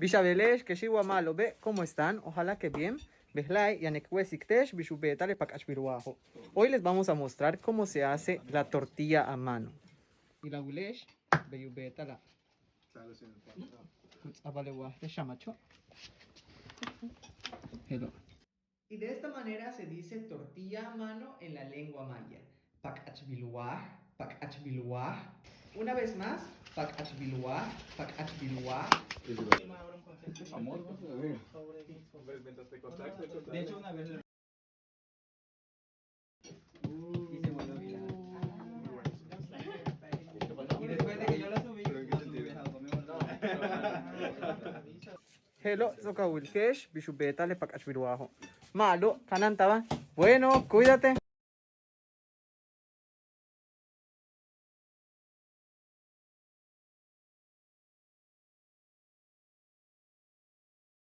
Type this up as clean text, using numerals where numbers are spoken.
Bishabelesh, Keshiwa Malo, ve cómo están, ojalá que bien. Behlai, Yanekwesiktesh, Bishubetale Pakashbiruajo. Hoy les vamos a mostrar cómo se hace la tortilla a mano. Y la Ulesh, Beyubetala. Hello. Y de esta manera se dice tortilla a mano en la lengua maya. Pakachbiluah, pakachbiluah. Una vez más, pakachbiluah, pakachbiluah. De hecho, una vez le... Y se volvió viral. Y después de que yo la subí, Hello, Soka Wilkesh, Bishubeta le pakachbiluajo. Malo, Kanantaba. Bueno, cuídate.